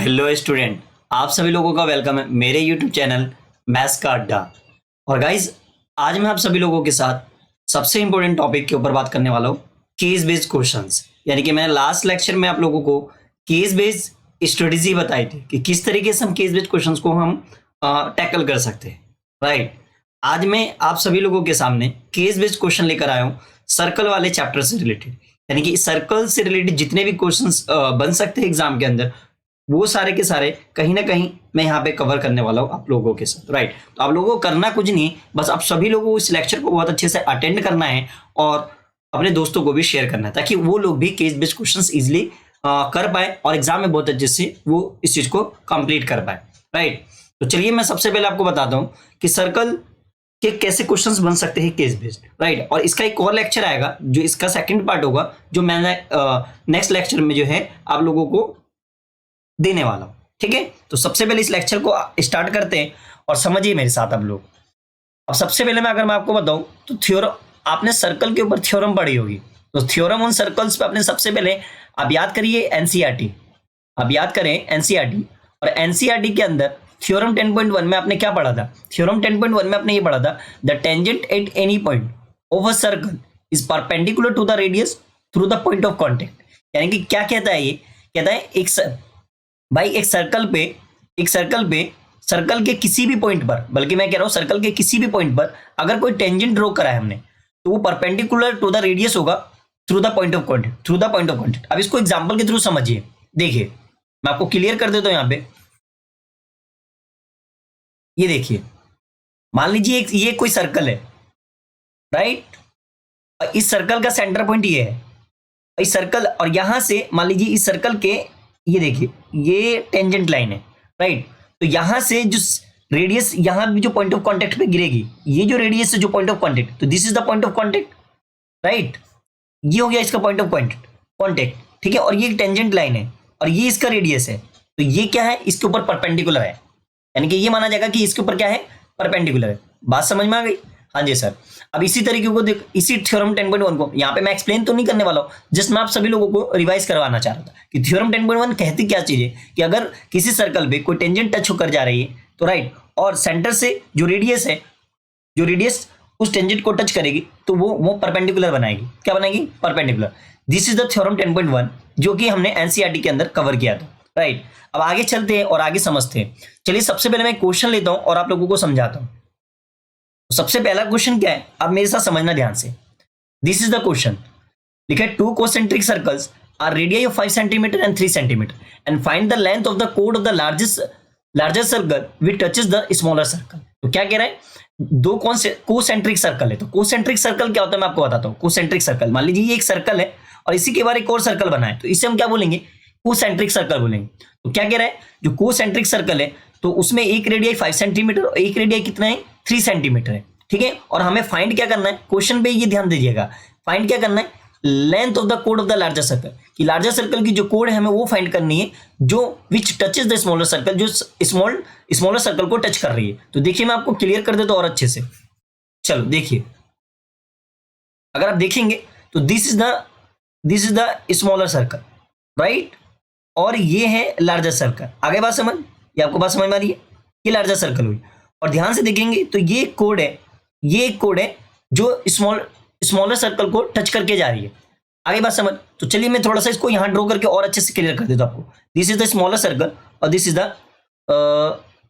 Hello student, आप सभी लोगों का वेलकम है मेरे यूट्यूब चैनल मैथ्स का अड्डा। और गाइज, आज मैं आप सभी लोगों के साथ सबसे इंपॉर्टेंट टॉपिक के ऊपर बात करने वाला हूँ, केस बेस्ड क्वेश्चंस। यानी कि मैंने लास्ट लेक्चर में आप लोगों को केस बेस्ड स्ट्रेटेजी बताई थी कि किस तरीके से हम केस बेस्ड क्वेश्चंस को हम टैकल कर सकते हैं, राइट। आज मैं आप सभी लोगों के सामने केस बेस्ड क्वेश्चन लेकर आया हूँ सर्कल वाले चैप्टर से रिलेटेड। यानी कि सर्कल से रिलेटेड जितने भी क्वेश्चंस बन सकते हैं एग्जाम के अंदर, वो सारे के सारे कहीं ना कहीं मैं यहाँ पे कवर करने वाला हूँ आप लोगों के साथ, राइट। तो आप लोगों को करना कुछ नहीं, बस आप सभी लोगों को इस लेक्चर को बहुत अच्छे से अटेंड करना है और अपने दोस्तों को भी शेयर करना है, ताकि वो लोग भी केस बेस्ड क्वेश्चंस इजीली कर पाए और एग्जाम में बहुत अच्छे से वो इस चीज को कंप्लीट कर पाए, राइट। तो चलिए मैं सबसे पहले आपको बताता हूँ कि सर्कल के कैसे क्वेश्चंस बन सकते हैं केस बेस्ड, राइट। और इसका एक और लेक्चर आएगा जो इसका सेकंड पार्ट होगा, जो मैंने नेक्स्ट लेक्चर में जो है आप लोगों को देने वाला हूं, ठीक है। तो सबसे पहले इस लेक्चर को स्टार्ट करते हैं और समझिए मेरे साथ आप लोग। अब सबसे पहले अगर मैं आपको बताऊं तो थ्योरम, आपने सर्कल के ऊपर थ्योरम पढ़ी होगी, तो थ्योरम ऑन सर्कल्स पे आपने सबसे पहले आप याद करिए एनसीईआरटी, आप याद करें एनसीईआरटी। और एनसीईआरटी के अंदर थ्योरम 10.1 में आपने क्या पढ़ा था? थ्योरम 10.1 में आपने ये पढ़ा था, the tangent at any point of a circle is perpendicular to the radius through the point of contact. यानी कि क्या कहता है ये? कहता है एक सर्कल के किसी भी पॉइंट पर, बल्कि मैं कह रहा हूं सर्कल के किसी भी पॉइंट पर अगर कोई टेंजेंट ड्रॉ करा है हमने, तो वो परपेंडिकुलर टू द रेडियस होगा through the point of contact. अब इसको एग्जांपल के थ्रू समझिए। देखिए मैं आपको क्लियर कर देता हूं यहां पे। ये देखिए, मान लीजिए ये कोई सर्कल है, राइट। और इस सर्कल का सेंटर पॉइंट ये है, इस सर्कल, और यहां से मान लीजिए इस सर्कल के, ये देखिए ये टेंजेंट लाइन है, राइट। तो यहां से जो रेडियस यहां भी जो पॉइंट ऑफ कांटेक्ट पे गिरेगी, ये जो रेडियस है जो पॉइंट ऑफ कांटेक्ट, तो this is the point of contact, right. ये हो गया इसका पॉइंट ऑफ कांटेक्ट, ठीक है। और ये टेंजेंट लाइन है और ये इसका रेडियस है, तो ये क्या है? इसके ऊपर परपेंडिकुलर है। यानी कि ये माना जाएगा कि इसके ऊपर क्या है? परपेंडिकुलर है। बात समझ में आ गई? हाँ जी सर। अब इसी तरीके को देख, इसी थ्योरम 10.1 को यहाँ पे मैं एक्सप्लेन तो नहीं करने वाला हूँ, जस्ट मैं आप सभी लोगों को रिवाइज करवाना चाह रहा था कि थ्योरम 10.1 कहती क्या चीज है कि अगर किसी सर्कल पे कोई टेंजेंट टच होकर जा रही है, तो राइट, और सेंटर से जो रेडियस है, जो रेडियस उस टेंजेंट को टच करेगी, तो वो परपेंडिकुलर बनाएगी। क्या बनाएगी? Perpendicular. This is the theorem 10.1 जो कि हमने एनसीईआरटी के अंदर कवर किया था, राइट। अब आगे चलते हैं और आगे समझते हैं। चलिए सबसे पहले मैं क्वेश्चन लेता हूं और आप लोगों को समझाता हूं। सबसे पहला क्वेश्चन क्या है, अब मेरे साथ समझना ध्यान से। This is the question. लिखा है, two concentric circles are radius of 5 centimetre and 3 centimetre and find the length of the कोड of the largest circle which touches the smaller circle. तो क्या कह रहा है? दो कोसेंट्रिक सर्कल है। तो कोसेंट्रिक सर्कल क्या होता है मैं आपको बताता हूँ। कोसेंट्रिक सर्कल, मान लीजिए ये एक सर्कल है और इसी के बाहर एक और सर्कल बना है, तो इसे हम क्या बोलेंगे? कोसेंट्रिक सर्कल बोलेंगे। तो क्या कह रहा है? जो कोसेंट्रिक सर्कल है तो उसमें एक रेडियस 5 सेंटीमीटर और एक रेडियस कितना है? 3 सेंटीमीटर है, ठीक है। और हमें फाइंड क्या करना है? क्वेश्चन पे ये ध्यान दीजिएगा, फाइंड क्या करना है? लेंथ ऑफ द कोड ऑफ द लार्जर सर्कल, कि लार्जर सर्कल की जो कोड है हमें वो फाइंड करनी है, जो विच टचेस द स्मॉलर सर्कल, जो स्मॉलर सर्कल को टच कर रही है। तो देखिए मैं आपको क्लियर कर देता हूं और अच्छे से। चलो देखिए, अगर आप देखेंगे तो this is the smaller circle, right, और ये है लार्जर सर्कल। आगे बात समझ, ये आपको बात समझ में आ रही है? ये लार्जर सर्कल हुई, और ध्यान से देखेंगे तो ये एक कोड है, ये एक कोड है जो स्मॉलर सर्कल को टच करके जा रही है। आगे बात समझ। तो चलिए मैं थोड़ा सा इसको यहां ड्रॉ करके और अच्छे से क्लियर कर देता हूं आपको। This is the smaller circle और this is the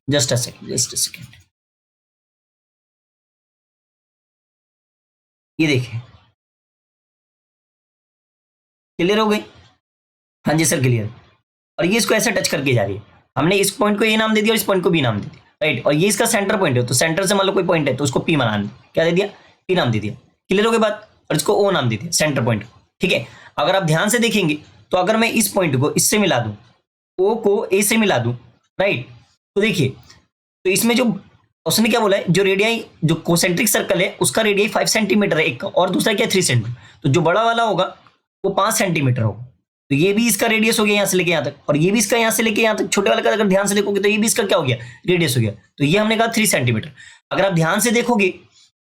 just a second, ये देखिए क्लियर हो गई? हाँ जी सर क्लियर। और ये इसको ऐसे टच करके जा रही है। हमने इस पॉइंट को ये नाम दे दिया और इस पॉइंट को बी नाम दे दिया, राइट। और ये इसका सेंटर पॉइंट है, तो सेंटर से मान लो कोई पॉइंट है तो उसको पी मान क्या दे दिया? पी नाम दे दिया। क्लियर हो गई बात? और इसको ओ नाम दे दिया, सेंटर पॉइंट, ठीक है। अगर आप ध्यान से देखेंगे तो अगर मैं इस पॉइंट को इससे मिला दूं, ओ को ए से मिला दूं, राइट, तो देखिए तो इसमें जो उसने क्या बोला है, जो रेडियस, जो कोसेंट्रिक सर्कल है उसका रेडियस 5 सेंटीमीटर है एक का, और दूसरा क्या 3 सेंटीमीटर। तो जो बड़ा वाला होगा वो 5 सेंटीमीटर होगा, तो ये भी इसका रेडियस हो गया यहाँ से लेके यहाँ तक, और ये भी इसका यहाँ से लेके यहाँ तक। छोटे वाले का अगर ध्यान से देखोगे तो ये भी इसका क्या हो गया? रेडियस हो गया। तो ये हमने कहा 3 सेंटीमीटर। अगर आप ध्यान से देखोगे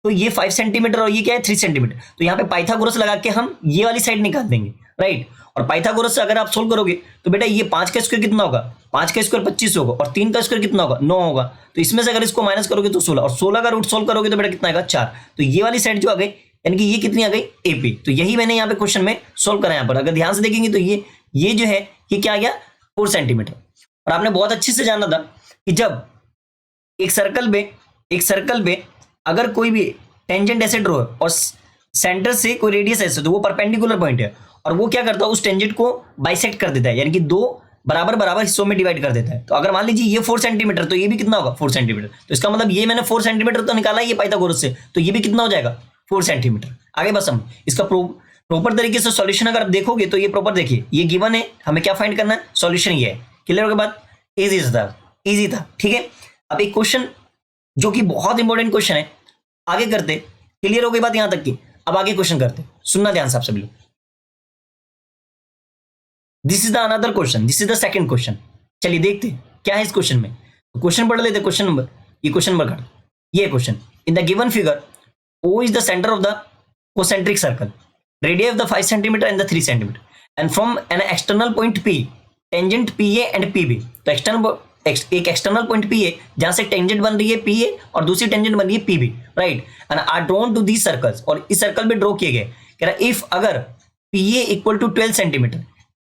तो ये 5 सेंटीमीटर और ये क्या है? 3 सेंटीमीटर। तो यहाँ पे पाइथागोरस लगा के हम ये वाली साइड निकाल देंगे, राइट। और पाइथागोरस से अगर आप सोल्व करोगे तो बेटा ये 5 का स्क्वायर कितना होगा, 5 का स्क्वायर 25 होगा, और 3 का स्क्वायर कितना होगा, 9 होगा। तो इसमें से अगर इसको माइनस करोगे तो 16, और 16 का रूट सोल्व करोगे तो बेटा कितना आएगा, 4। तो ये वाली साइड जो आ गई, यानी कि ये कितनी आ गई, एपी। तो यही मैंने यहाँ पे क्वेश्चन में सोल्व करा। यहाँ पर अगर ध्यान से देखेंगे तो ये जो है ये क्या आ गया, 4 सेंटीमीटर। और आपने बहुत अच्छे से जाना था कि जब एक सर्कल पे अगर कोई भी टेंजेंट ऐसे ड्रॉ है और सेंटर से कोई रेडियस ऐसे, तो वो परपेंडिकुलर पॉइंट है और वो क्या करता है, उस टेंजेंट को बाइसेक्ट कर देता है, यानी कि 2 बराबर हिस्सों में डिवाइड कर देता है। तो अगर मान लीजिए ये 4 सेंटीमीटर, तो ये भी कितना होगा, 4 सेंटीमीटर। तो इसका मतलब ये मैंने 4 सेंटीमीटर तो निकाला ये पाइथागोरस से, तो ये भी कितना हो जाएगा, 4 सेंटीमीटर। आगे बस हम इसका प्रॉपर तरीके से सॉल्यूशन अगर आप देखोगे तो ये प्रॉपर देखिए, ये गिवन है, हमें क्या फाइंड करना है, सॉल्यूशन ये है। क्लियर हो गया बात, इजी था, ठीक है। अब एक क्वेश्चन जो कि बहुत इंपॉर्टेंट क्वेश्चन है, आगे करते। क्लियर हो गई बात यहां तक की, अब आगे क्वेश्चन करते, सुनना ध्यान से आप सभी लोग। This is the another question, this is the second question. चलिए देखते क्या है इस क्वेश्चन में। तो क्वेश्चन पढ़ लेते, क्वेश्चन नंबर, ये क्वेश्चन नंबर का ये question, in the given figure O is the center of the concentric circle, radii of the 5 centimeter and the 3 centimeter, and from an external point P, tangent PA and PB। तो एक external point P है जहां से tangent बन रही है PA और दूसरी टेंजेंट बन रही है PB, right, and are drawn to these circles, और इस सर्कल में ड्रॉ किए गए। कह रहा इफ अगर PA equal to 12 centimetre,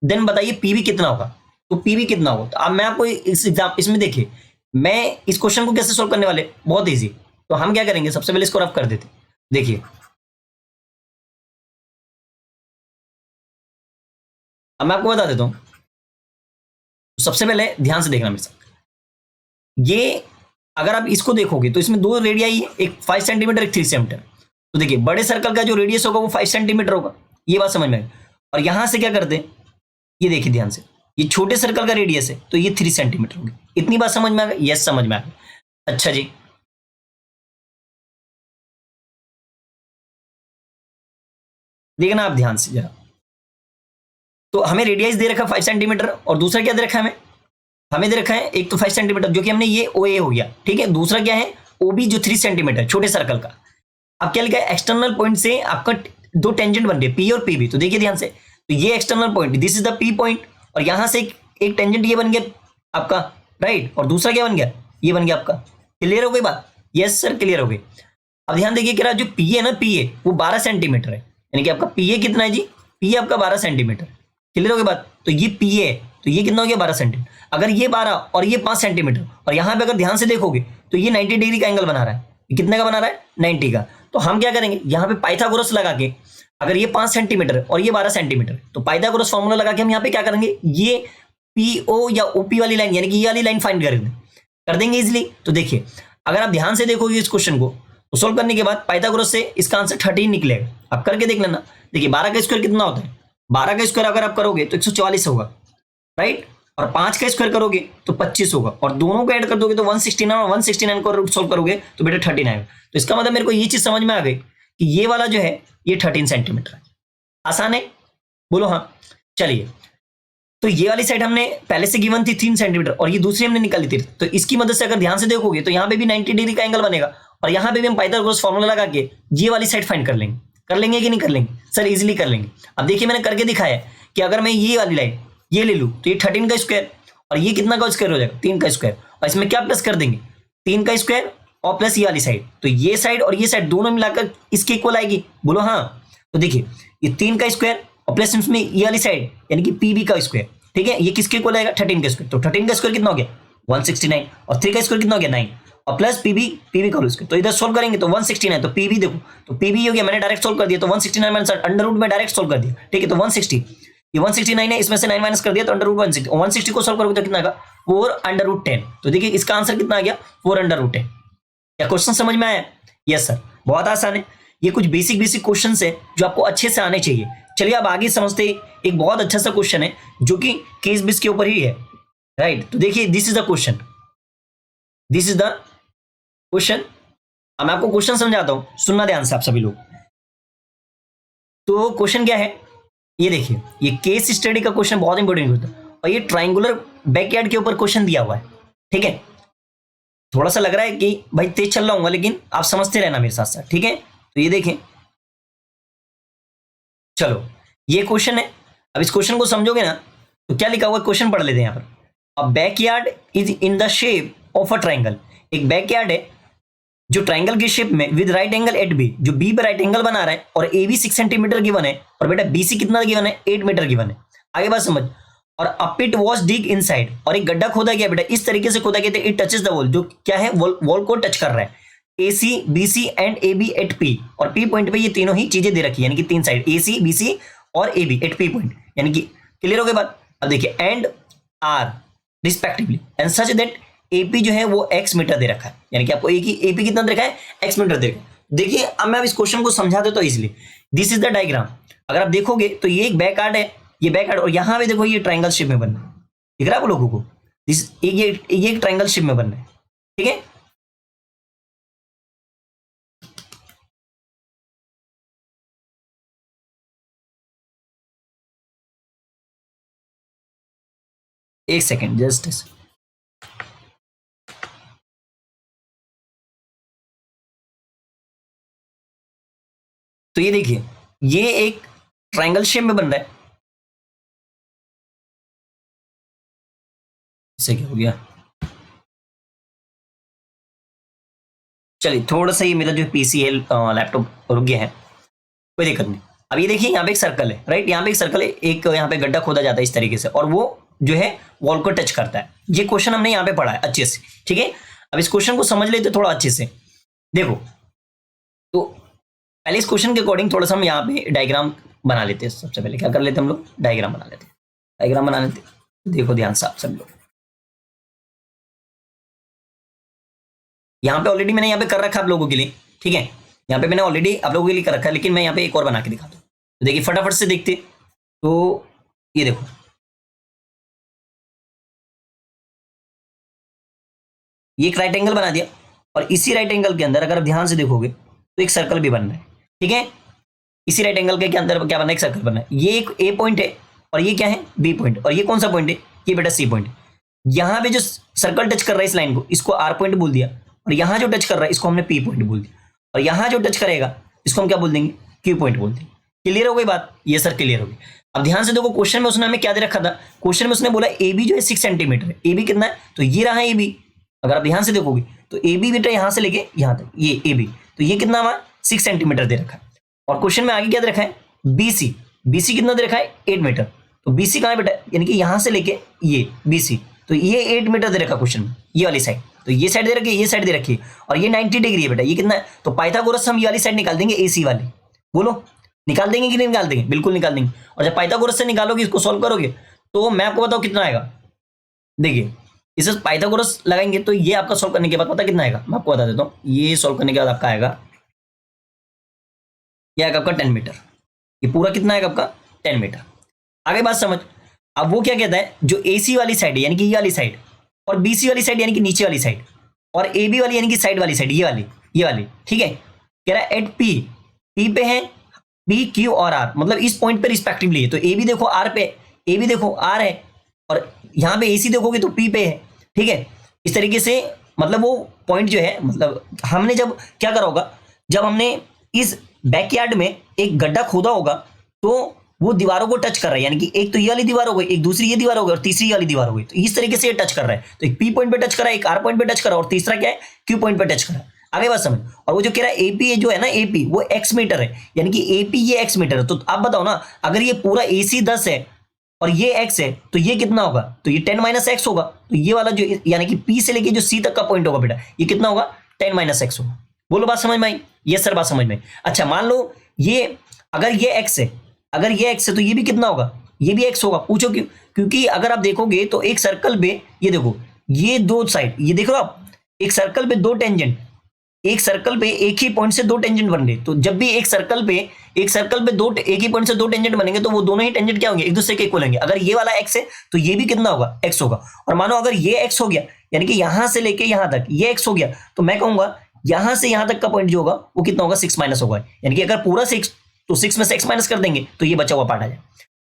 then बताइए PB कितना होगा। तो PB कितना होगा, तो अब मैं आपको इसमें देखिए, मैं इस क्वेश्चन को कैसे सोल्व करने वाले, बहुत ईजी। तो हम क्या करेंगे, सबसे पहले इसको रफ कर देते। देखिए अब मैं आपको बता देता हूं, तो सबसे पहले ध्यान से देखना मेरे साथ। ये अगर आप इसको देखोगे तो इसमें 2 रेडियाई है, एक 5 सेंटीमीटर, एक 3 सेंटीमीटर। तो देखिए बड़े सर्कल का जो रेडियस होगा वो 5 सेंटीमीटर होगा, ये बात समझ में आई। और यहां से क्या करते हैं, ये देखिए ध्यान से, ये छोटे सर्कल का रेडियस है तो ये 3 सेंटीमीटर होगी। इतनी बात समझ में आ गई, यस समझ में आ गई। अच्छा जी, देखना आप ध्यान से जरा। तो हमें रेडियस दे रखा 5 सेंटीमीटर, और दूसरा क्या दे रखा है, हमें दे रखा है एक तो 5 सेंटीमीटर जो कि हमने ये OA हो गया, ठीक है। दूसरा क्या है, OB जो 3 सेंटीमीटर छोटे सर्कल का। अब क्या लिखा है, एक्सटर्नल पॉइंट से आपका 2 टेंजेंट बन रहे, P और PB। तो देखिए ध्यान से, तो ये external point, this is the P point, और यहां से एक टेंजेंट ये बन गया आपका, राइट, और दूसरा क्या बन गया, ये बन गया आपका। क्लियर हो गई बात, यस सर क्लियर हो गई। अब ध्यान देखिए, कह रहा जो P है ना, P है वो 12 सेंटीमीटर है, यानी कि आपका PA कितना है जी, P आपका 12 सेंटीमीटर। क्लियर हो गई बात, तो ये PA है, तो ये कितना हो गया, 12 सेंटीमीटर। अगर ये 12 और ये 5 सेंटीमीटर, और यहां पे अगर ध्यान से देखोगे तो ये 90 डिग्री का एंगल बना रहा है। ये कितने का बना रहा है, 90 का। तो हम क्या करेंगे, यहाँ पे पाइथागोरस लगा के, अगर ये 5 सेंटीमीटर और ये 12 सेंटीमीटर, तो पाइथागोरस फॉर्मूला लगा के हम यहाँ पे क्या करेंगे, ये PO या OP वाली लाइन, यानी कि ये वाली लाइन फाइंड कर देंगे इजिली। तो देखिए अगर आप ध्यान से देखोगे इस क्वेश्चन को, तो सोल्व करने के बाद पाइथागोरस से इसका आंसर 13 निकलेगा। आप करके देख लेना। देखिए 12 का स्क्वायर कितना होता है, 12 का स्क्वायर अगर आप करोगे तो 144 होगा, राइट, और 5 का स्क्वायर करोगे तो 25 होगा, और दोनों को ऐड कर दोगे तो 169, और 169 को सोल्व करोगे तो बेटा 39 आएगा। तो इसका मतलब मेरे को ये चीज समझ में आ गई कि ये वाला जो है ये 13 सेंटीमीटर है। आसान है, बोलो हाँ। चलिए, तो ये वाली साइड हमने पहले से गिवन थी 3 सेंटीमीटर, और ये दूसरी हमने निकाली थी। तो इसकी मदद से अगर ध्यान से देखोगे तो यहाँ पे भी 90 डिग्री का एंगल बनेगा, और यहाँ पे भी हम पाइथागोरस फॉर्मूला लगा के ये वाली साइड फाइंड कर लेंगे कि नहीं कर लेंगे सर, इजीली कर लेंगे। अब देखिए मैंने करके दिखाया कि अगर मैं ये वाली लाइन ये ले लूँ तो ये 13 का स्क्वायर, और ये कितना का स्क्वायर हो जाएगा, 3 का स्क्वायर, और इसमें क्या प्लस कर देंगे, 3 का स्क्वायर और प्लस ये वाली साइड। तो ये साइड और ये साइड दोनों मिलाकर इसके इक्वल आएगी, बोलो हाँ। तो देखिए ये 3 का स्क्वायर और प्लस इसमें ये वाली साइड यानी कि PB का स्क्वायर, ठीक है, ये किसके इक्वल आएगा, 13 का स्क्वायर। तो 13 का स्क्वायर कितना हो गया, 169, और 3 का स्क्वायर कितना हो गया, 9, और प्लस PB का स्क्वायर। तो इधर सोल्व करेंगे तो 169, तो PB देखो, तो PB हो गया, मैंने डायरेक्ट सोल्व कर दिया, तो 169 माइनस अंडर रूट में डायरेक्ट सोल्व कर दिया, ठीक है। तो 160, ये 169 है, इसमें से 9 माइनस कर दिया तो अंडर रूट 160, 160 को सोल्व करोगे तो कितना आएगा, 4√10। तो देखिए इसका आंसर कितना आ गया, 4√10। क्या क्वेश्चन समझ में आया, यस सर, बहुत आसान है। ये कुछ बेसिक क्वेश्चन है जो आपको अच्छे से आने चाहिए। चलिए अब आगे समझते, एक बहुत अच्छा सा क्वेश्चन है जो कि केस बेस के ऊपर ही है, राइट। तो देखिए this is the question, this is the question. अब मैं आपको क्वेश्चन समझाता हूं, सुनना ध्यान से आप सभी लोग। तो क्वेश्चन क्या है, ये देखिए, ये केस स्टडी का क्वेश्चन बहुत इंपॉर्टेंट होता है, और ये ट्राइंगुलर बैकयार्ड के ऊपर क्वेश्चन दिया हुआ है, ठीक है। थोड़ा सा लग रहा है कि भाई तेज चल रहा हूँ, लेकिन आप समझते रहना मेरे साथ साथ, ठीक है। तो ये देखें, चलो ये क्वेश्चन है, अब इस क्वेश्चन को समझोगे ना तो क्या लिखा हुआ क्वेश्चन पढ़ लेते हैं यहाँ पर। A backyard is in the shape of a triangle, एक बैकयार्ड है जो ट्राइंगल के शेप में with right angle at B, जो बी पे राइट एंगल बना रहा है और ए बी 6 सेंटीमीटर गिवन है और बेटा बी सी कितना गिवन है 8 मीटर गिवन है। आगे बात समझ। और अ पिट वॉज डिग इनसाइड, और एक गड्ढा खोदा गया बेटा, इस तरीके से खोदा गया इट टचेस द वॉल, जो क्या है वॉल को टच कर रहा है। A C B C and A B at P, और पी पॉइंट पे ये तीनों ही चीजें दे रखी है, यानी कि तीन साइड ए सी बी सी और A B at P point, यानी कि क्लियर हो गई बात। अब देखिए and R respectively and such that AP जो है वो एक्स मीटर दे रखा है, यानी कि आपको एपी कितना दे रखा है एक्स मीटर दे रखा है। देखिए अब मैं इस क्वेश्चन को समझा देता हूं easily. This is the diagram, अगर आप देखोगे तो ये एक बैक आर्ट है, ये बैक आर्ट, और यहां पे देखो ये ट्राइंगल शेप में बन रहा है, दिख रहा है आप लोगों को, दिस ये एक ट्राइंगल शेप में बन रहा है, ठीक है। एक सेकेंड जस्ट, तो ये देखिए ये एक ट्राइंगल शेप में बन रहा है, इससे क्या हो गया, चलिए थोड़ा सा ये मेरा जो पीसी है लैपटॉप रुक गया है, कोई दिक्कत नहीं। अब ये देखिए यहाँ पे एक सर्कल है, राइट, यहाँ पे एक सर्कल है, एक यहाँ पे गड्ढा खोदा जाता है इस तरीके से, और वो जो है वॉल को टच करता है। ये क्वेश्चन हमने यहाँ पे पढ़ा है अच्छे से, ठीक है। अब इस क्वेश्चन को समझ लेते थोड़ा अच्छे से, देखो तो पहले इस क्वेश्चन के अकॉर्डिंग थोड़ा सा हम यहाँ पे डायग्राम बना लेते हैं। सबसे पहले क्या कर लेते हैं हम लोग, डायग्राम बना लेते हैं, डायग्राम बना लेते हैं। देखो ध्यान से आप सब लोग, यहाँ पे ऑलरेडी मैंने यहाँ पे कर रखा है आप लोगों के लिए, ठीक है, यहाँ पे मैंने ऑलरेडी आप लोगों के लिए कर रखा है, लेकिन मैं यहाँ पे एक और बना के दिखाता हूँ। तो देखिए फटाफट से देखते, तो ये देखो ये एक राइट एंगल बना दिया, और इसी राइट एंगल के अंदर अगर आप ध्यान से देखोगे तो एक सर्कल भी बन रहा है, ठीक है। इसी राइट एंगल के अंदर क्या बनना है, एक सर्कल बनना है। ये एक ए पॉइंट है और ये क्या है बी पॉइंट, और ये कौन सा पॉइंट है, ये बेटा सी पॉइंट। यहाँ पे जो सर्कल टच कर रहा है इस लाइन को, इसको आर पॉइंट बोल दिया, और यहाँ जो टच कर रहा है इसको हमने पी पॉइंट बोल दिया, और यहाँ जो टच करेगा इसको हम क्या बोल देंगे, क्यू पॉइंट बोल देंगे। क्लियर हो गई बात, ये सर क्लियर हो गई। अब ध्यान से देखो क्वेश्चन में उसने हमें क्या दे रखा था, क्वेश्चन में उसने बोला ए बी जो है 6 सेंटीमीटर है, ए बी कितना है, तो ये रहा ए बी। अगर आप ध्यान से देखोगे तो ए बी बेटा यहाँ से लेके यहाँ तक ये ए बी, तो ये कितना हमारा 6 सेंटीमीटर दे रखा है। और क्वेश्चन में आगे क्या दे रखा है, बीसी, बीसी कितना दे रखा है 8 मीटर, तो बीसी कहाँ है बेटा, यानी कि यहाँ से लेके ये बीसी, तो ये 8 मीटर दे रखा क्वेश्चन में, ये वाली साइड, तो ये साइड दे रखी है, ये साइड दे रखी है, और ये 90 डिग्री है बेटा, ये कितना है, तो पाइथागोरस से हम ये वाली साइड निकाल देंगे एसी वाली, बोलो निकाल देंगे कि नहीं निकाल देंगे, बिल्कुल निकाल देंगे। और जब पाइथागोरस से निकालोगे इसको सॉल्व करोगे तो मैं आपको बताऊं कितना आएगा, देखिए इसे पाइथागोरस लगाएंगे तो ये आपका सॉल्व करने के बाद पता कितना आएगा, मैं आपको बता देता हूँ। ये सॉल्व करने के बाद आपका आएगा, ये आएगा आपका 10 मीटर, ये पूरा कितना आएगा आपका 10 मीटर। आगे बात समझ। अब वो क्या कहता है, जो एसी वाली साइड है यानी कि ये वाली साइड, और बीसी वाली साइड यानी कि नीचे वाली साइड, और ए बी वाली यानी कि साइड वाली साइड, ये वाली, ठीक है। कह रहा है एट पी, पी पे है पी क्यू और आर, मतलब इस पॉइंट पे रिस्पेक्टिवली है, तो ए बी देखो आर पे, ए बी देखो आर है, और यहाँ पे एसी देखोगे तो पी पे है, ठीक है। इस तरीके से मतलब वो पॉइंट जो है, मतलब हमने जब क्या करा होगा, जब हमने इस बैकयार्ड में एक गड्ढा खोदा होगा तो वो दीवारों को टच कर रहा है, यानी कि एक तो ये वाली दीवार हो गई, एक दूसरी ये दीवार हो गई, और तीसरी वाली दीवार हो गई, तो इस तरीके से ये टच कर रहा है। तो एक पी पॉइंट पे टच कर रहा है, एक आर पॉइंट पे टच कर रहा है, और तीसरा क्या है क्यू पॉइंट पे टच कर रहा है। आगे बात समझ। और वो जो कह रहा है एपी जो है ना, एपी वो एक्स मीटर है, यानी कि एपी ये एक्स मीटर है। तो आप बताओ ना, अगर ये पूरा एसी 10 है और ये एक्स है तो ये कितना होगा, तो ये 10 माइनस एक्स होगा। तो ये वाला जो यानी कि पी से लेके जो सी तक का पॉइंट होगा बेटा, ये कितना होगा 10 माइनस एक्स होगा। बोलो बात समझ में आई, ये सर बात समझ में। अच्छा मान लो ये अगर ये एक्स है, अगर ये एक्स है तो ये भी कितना होगा, ये भी एक्स होगा। पूछो क्यों, क्योंकि अगर आप देखोगे तो एक सर्कल पे ये देखो, ये दो साइड, ये देख रहे हो आप, एक सर्कल पे दो टेंजेंट, एक सर्कल पे एक ही पॉइंट से दो टेंजेंट बन रहे, तो जब भी एक सर्कल पे दो एक ही पॉइंट से दो टेंजेंट बनेंगे तो वो दोनों ही टेंजेंट क्या होंगे, एक दूसरे के इक्वल होंगे। अगर ये वाला एक्स है तो ये भी कितना होगा, एक्स होगा। और मानो अगर ये एक्स हो गया, यानी कि यहां से लेके यहां तक ये एक्स हो गया, तो मैं कहूंगा यहां से यहां तक का पॉइंट जो होगा वो कितना होगा, 6 माइनस होगा। यानी कि अगर पूरा 6 तो 6 में से x माइनस कर देंगे तो ये बचा हुआ पार्ट आ जाए।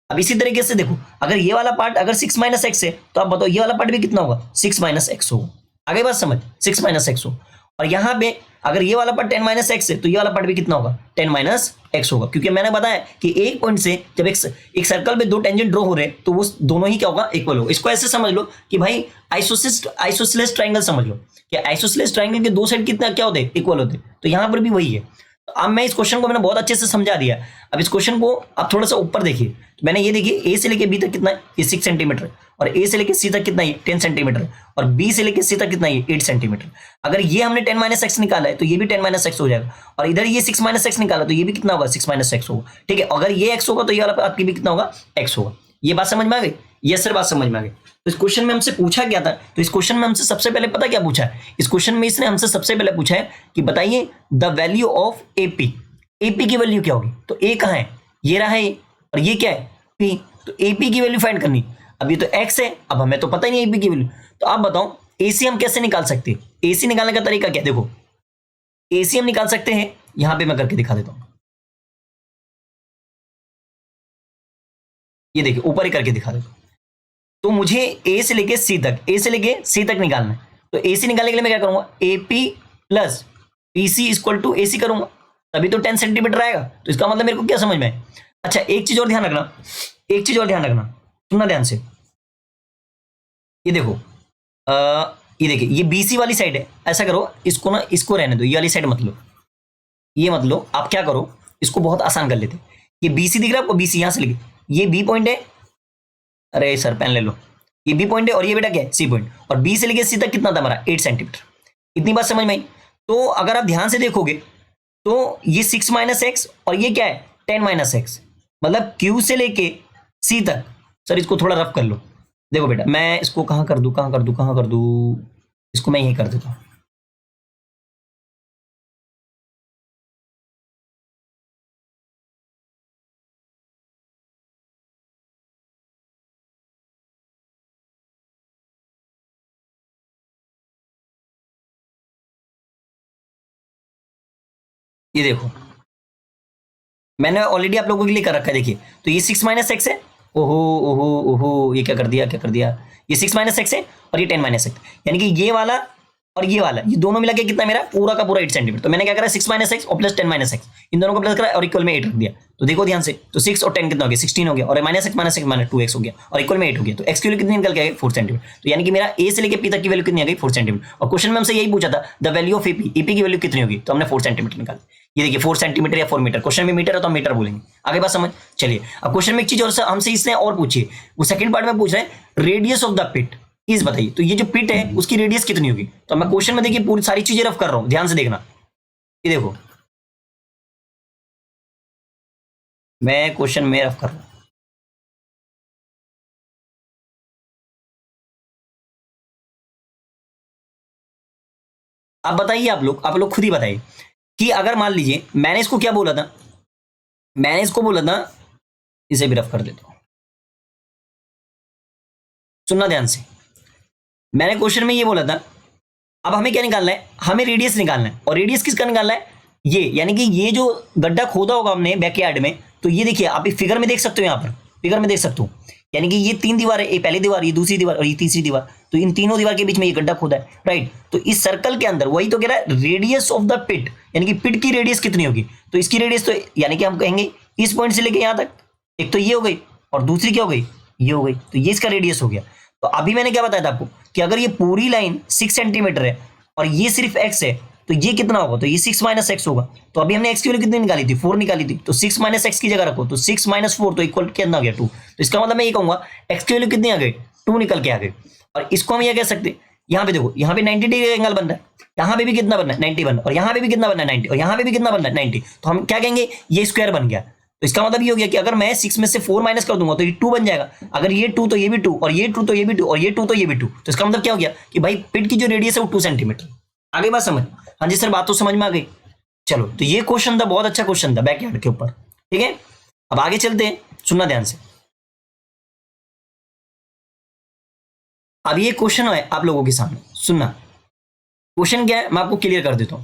अब इसी तरीके से देखो, अगर ये वाला पार्ट अगर 6 माइनस एक्स है तो आप बताओ ये वाला पार्ट भी कितना होगा, 6 माइनस एक्स होगा। आगे बात समझ, 6 माइनस एक्स हो। और यहाँ पे अगर ये वाला पार्ट 10 माइनस एक्स है तो ये वाला पार्ट भी कितना होगा 10 माइनस एक्स होगा, क्योंकि मैंने बताया कि एक पॉइंट से जब एक सर्कल पे दो टेंजेंट ड्रॉ हो रहे हैं तो वो दोनों ही क्या होगा इक्वल होगा। इसको ऐसे समझ लो कि भाई आइसोसेलेस ट्राइंगल समझ लो कि आइसोसेलेस ट्राइंगल के दो साइड कितना क्या होते हैं इक्वल होते हैं, तो यहाँ पर भी वही है। तो अब मैं इस क्वेश्चन को मैंने बहुत अच्छे से समझा दिया। अब इस क्वेश्चन को आप थोड़ा सा ऊपर देखिए, तो मैंने ये देखिए ए से लेके बी तक कितना है ये 6 सेंटीमीटर, और ए से लेके सी तक कितना है 10 सेंटीमीटर, और बी से लेके सी तक कितना है 8 सेंटीमीटर। अगर ये हमने 10 माइनस एक्स निकाला है तो ये भी 10 माइनस एक्स हो जाएगा, और इधर ये 6 माइनस एक्स निकाला तो ये भी कितना होगा 6 माइनस एक्स होगा। ठीक है, अगर ये एक्स होगा तो ये वाला आपकी भी कितना होगा एक्स होगा। ये बात समझ में आ गई? ये सर बात समझ में आ गई। तो इस क्वेश्चन में हमसे पूछा क्या था, तो इस क्वेश्चन में हमसे सबसे पहले पता क्या पूछा है, इस क्वेश्चन में इसने हमसे सबसे पहले पूछा है कि बताइए the value of AP, AP की वैल्यू क्या होगी। तो ए कहाँ है, ये रहा है, और ये क्या है पी, तो एपी की वैल्यू फाइंड करनी। अब ये तो एक्स है, अब हमें तो पता ही नहीं एपी की वैल्यू, तो आप बताओ एसी हम कैसे निकाल सकते हैं। एसी निकालने का तरीका क्या, देखो एसी हम निकाल सकते हैं, यहां पे मैं करके दिखा देता हूं, ये देखिए ऊपर ही करके दिखा देता हूं। तो मुझे ए से लेके सी तक, ए से लेके सी तक निकालना है, तो एसी निकालने के लिए मैं क्या करूंगा AP plus PC equal to AC करूंगा, तभी तो 10 सेंटीमीटर आएगा। तो इसका मतलब मेरे को क्या समझ में है। अच्छा एक चीज और ध्यान रखना, एक चीज और ध्यान रखना, सुनना ध्यान से, ये देखो ये देखिए ये बीसी वाली साइड है, ऐसा करो इसको ना इसको रहने दो, ये वाली साइड मत लो, ये मत लो, आप क्या करो इसको बहुत आसान कर लेते। ये बीसी दिख रहा है आपको, बीसी यहां से लिखे, ये बी पॉइंट है, अरे सर पेन ले लो, ये बी पॉइंट है और ये बेटा क्या है सी पॉइंट, और बी से लेके सी तक कितना था हमारा 8 सेंटीमीटर। इतनी बात समझ में आई। तो अगर आप ध्यान से देखोगे तो ये 6 माइनस एक्स और ये क्या है 10 माइनस एक्स, मतलब क्यू से लेके सी तक। सर इसको थोड़ा रफ कर लो, देखो बेटा मैं इसको कहां कर दूं, कहां कर दूं, कहां कर दूं, इसको मैं यही कर देता हूं। ये देखो मैंने ऑलरेडी आप लोगों के लिए कर रखा है, देखिए तो ये 6 माइनस एक्स है, ओहो ओहो ओहो ये क्या कर दिया, क्या कर दिया, ये 6 माइनस एक्स है और ये 10 माइनस एक्स, यानी कि ये वाला और ये वाला ये दोनों मिला के कितना मेरा पूरा का पूरा 8 सेंटीमीटर। तो मैंने क्या करा 6 माइनस एक्स और प्लस 10 माइनस एक्स, इन दोनों को प्लस करा और इक्वल में 8 रख दिया। तो देखो ध्यान से, तो 6 और 10 कितना हो गया 16 हो गया, और माइनस एक्स माइनस 2x हो गया, और इक्वल में 8 हो गया। तो एक्स की वैल्यू कितनी निकल के आ गई 4 सेंटीमीटर। तो यानी कि मेरा ए से लेकर पी तक की वैल्यू कितनी आ गई 4 सेंटीमीटर। और क्वेश्चन में हमसे यही पूछा था the value of AP, AP की वैल्यू कितनी होगी, तो हमने 4 सेंटीमीटर निकाली। ये देखिए 4 सेंटीमीटर या 4 मीटर, क्वेश्चन में मीटर है तो हम मीटर बोलेंगे। आगे बात समझ। चलिए अब क्वेश्चन में एक चीज और हमसे इसने और पूछी, वो सेकंड पार्ट में पूछ रहे हैं radius of the pit is बताइए। तो ये जो पिट है उसकी रेडियस कितनी होगी। तो मैं क्वेश्चन में देखिए पूरी सारी चीजें रफ कर रहा हूं, ध्यान से देखना। ये देखो मैं क्वेश्चन में रफ कर रहा हूं, अब बताइए आप लोग खुद ही बताइए कि अगर मान लीजिए मैंने इसको क्या बोला था, मैंने इसको बोला था, इसे भी रफ कर देता हूं, सुनना ध्यान से। मैंने क्वेश्चन में ये बोला था अब हमें क्या निकालना है, हमें रेडियस निकालना है, और रेडियस किसका निकालना है ये, यानी कि ये जो गड्ढा खोदा होगा हमने बैकयार्ड में। तो ये देखिए आप फिगर में देख सकते हो, यहाँ पर फिगर में देख सकते हो, यानी कि ये 3 दीवार है, ये पहली दीवार, ये दूसरी दीवार और ये तीसरी दीवार। तो इन तीनों दीवार के बीच में ये गड्ढा खोदा है, राइट। तो इस सर्कल के अंदर वही तो कह रहा है रेडियस ऑफ द पिट, यानी कि पिट की रेडियस कितनी होगी। तो इसकी रेडियस तो यानी कि हम कहेंगे इस पॉइंट से लेके यहाँ तक, एक तो ये हो गई और दूसरी क्या हो गई ये हो गई, तो ये इसका रेडियस हो गया। तो अभी मैंने क्या बताया था आपको कि अगर ये पूरी लाइन 6 सेंटीमीटर है और ये सिर्फ x है तो ये कितना होगा, तो ये 6 माइनस एक्स होगा। तो अभी हमने x की वैल्यू कितनी निकाली थी 4 निकाली थी, तो 6 माइनस एक्स की जगह रखो, तो 6 माइनस 4 तो इक्वल कितना आ गया 2। तो इसका मतलब मैं ये कहूंगा x की वैल्यू कितनी आ गई 2 निकल के आ गई। और इसको हम ये कह सकते यहाँ पे देखो, यहाँ पे 90 डिग्री एंगल बन रहा है, यहाँ पे भी कितना बनना है 90 बनना, और यहाँ पे भी कितना बनना है 90, और यहाँ पे भी कितना बनना है 90। तो हम क्या कहेंगे ये स्क्वायर बन गया। तो इसका मतलब ये हो गया कि अगर मैं 6 में से 4 माइनस कर दूंगा तो ये 2 बन जाएगा, अगर ये 2 तो ये भी 2, और ये 2 तो ये भी 2, और ये 2 तो ये भी 2। तो इसका मतलब क्या हो गया कि भाई पिट की जो रेडियस है वो 2 सेंटीमीटर। आगे बात समझ। हाँ जी सर बात तो समझ में आ गई। चलो तो ये क्वेश्चन था, बहुत अच्छा क्वेश्चन था बैकयार्ड के ऊपर, ठीक है। अब आगे चलते हैं, सुनना ध्यान से। अब ये क्वेश्चन है आप लोगों के सामने, सुनना क्वेश्चन क्या है मैं आपको क्लियर कर देता हूं।